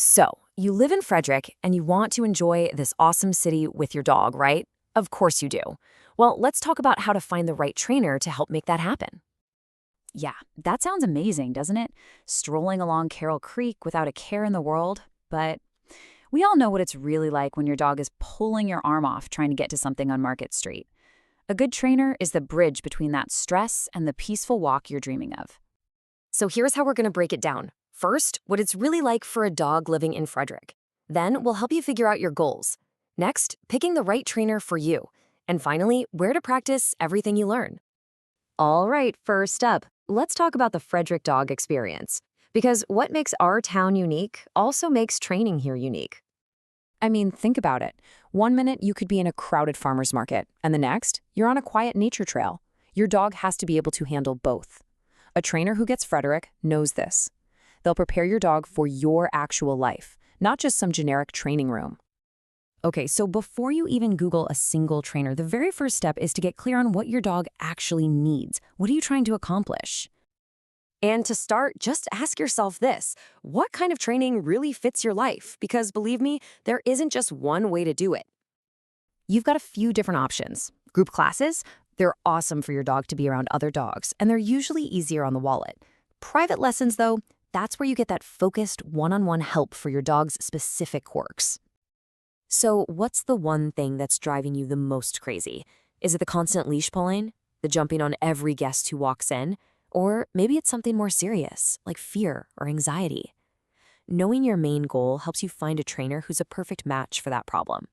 So, you live in Frederick and you want to enjoy this awesome city with your dog, right? Of course you do. Well, let's talk about how to find the right trainer to help make that happen. Yeah, that sounds amazing, doesn't it? Strolling along Carroll Creek without a care in the world. But we all know what it's really like when your dog is pulling your arm off trying to get to something on Market Street. A good trainer is the bridge between that stress and the peaceful walk you're dreaming of. So, here's how we're going to break it down. First, what it's really like for a dog living in Frederick. Then, we'll help you figure out your goals. Next, picking the right trainer for you. And finally, where to practice everything you learn. All right, first up, let's talk about the Frederick dog experience. Because what makes our town unique also makes training here unique. I mean, think about it. One minute you could be in a crowded farmer's market, and the next, you're on a quiet nature trail. Your dog has to be able to handle both. A trainer who gets Frederick knows this. They'll prepare your dog for your actual life, not just some generic training room. Okay, so before you even Google a single trainer, the very first step is to get clear on what your dog actually needs. What are you trying to accomplish? And to start, just ask yourself this: what kind of training really fits your life? Because believe me, there isn't just one way to do it. You've got a few different options. Group classes, they're awesome for your dog to be around other dogs, and they're usually easier on the wallet. Private lessons, though, that's where you get that focused one-on-one help for your dog's specific quirks. So what's the one thing that's driving you the most crazy? Is it the constant leash pulling? The jumping on every guest who walks in? Or maybe it's something more serious, like fear or anxiety. Knowing your main goal helps you find a trainer who's a perfect match for that problem.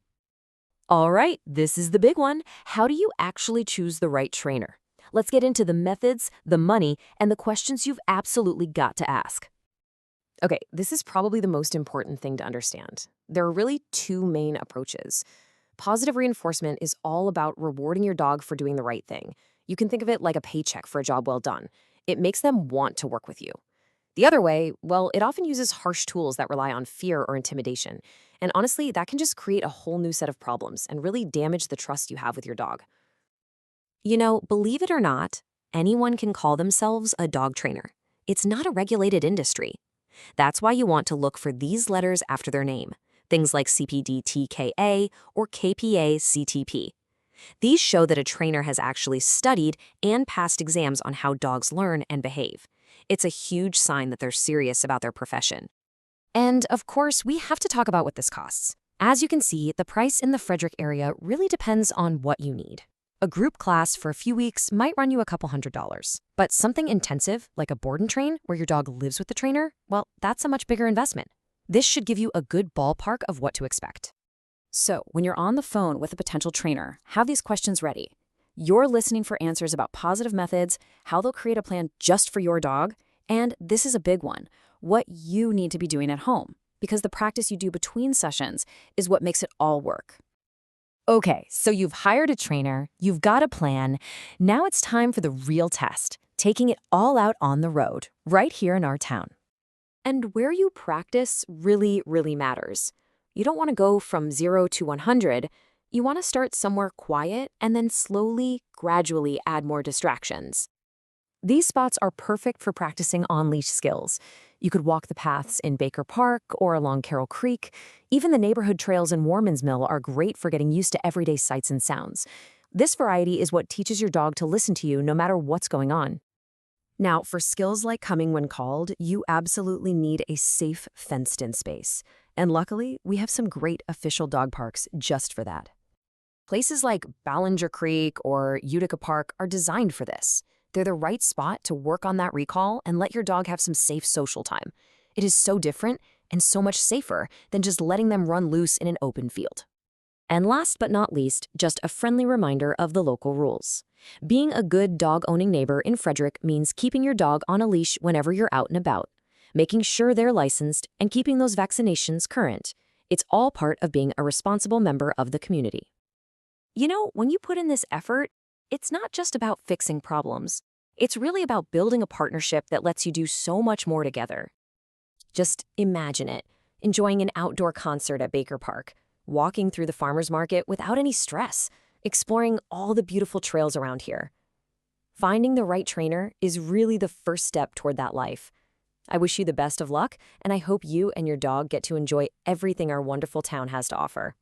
All right, this is the big one. How do you actually choose the right trainer? Let's get into the methods, the money, and the questions you've absolutely got to ask. Okay, this is probably the most important thing to understand. There are really two main approaches. Positive reinforcement is all about rewarding your dog for doing the right thing. You can think of it like a paycheck for a job well done. It makes them want to work with you. The other way, well, it often uses harsh tools that rely on fear or intimidation. And honestly, that can just create a whole new set of problems and really damage the trust you have with your dog. You know, believe it or not, anyone can call themselves a dog trainer. It's not a regulated industry. That's why you want to look for these letters after their name, things like CPDT or KPA CTP. These show that a trainer has actually studied and passed exams on how dogs learn and behave. It's a huge sign that they're serious about their profession. And of course, we have to talk about what this costs. As you can see, the price in the Frederick area really depends on what you need. A group class for a few weeks might run you a couple $100s. But something intensive, like a board and train, where your dog lives with the trainer, well, that's a much bigger investment. This should give you a good ballpark of what to expect. So, when you're on the phone with a potential trainer, have these questions ready. You're listening for answers about positive methods, how they'll create a plan just for your dog, and this is a big one, what you need to be doing at home, because the practice you do between sessions is what makes it all work. Okay, so you've hired a trainer, you've got a plan. Now it's time for the real test, taking it all out on the road, right here in our town. And where you practice really, really matters. You don't want to go from 0 to 100. You want to start somewhere quiet and then slowly, gradually add more distractions. These spots are perfect for practicing on-leash skills. You could walk the paths in Baker Park or along Carroll Creek. Even the neighborhood trails in Warman's Mill are great for getting used to everyday sights and sounds. This variety is what teaches your dog to listen to you no matter what's going on. Now, for skills like coming when called, you absolutely need a safe, fenced-in space. And luckily, we have some great official dog parks just for that. Places like Ballinger Creek or Utica Park are designed for this. They're the right spot to work on that recall and let your dog have some safe social time. It is so different and so much safer than just letting them run loose in an open field. And last but not least, just a friendly reminder of the local rules. Being a good dog-owning neighbor in Frederick means keeping your dog on a leash whenever you're out and about, making sure they're licensed, and keeping those vaccinations current. It's all part of being a responsible member of the community. You know, when you put in this effort, it's not just about fixing problems. It's really about building a partnership that lets you do so much more together. Just imagine it, enjoying an outdoor concert at Baker Park, walking through the farmer's market without any stress, exploring all the beautiful trails around here. Finding the right trainer is really the first step toward that life. I wish you the best of luck, and I hope you and your dog get to enjoy everything our wonderful town has to offer.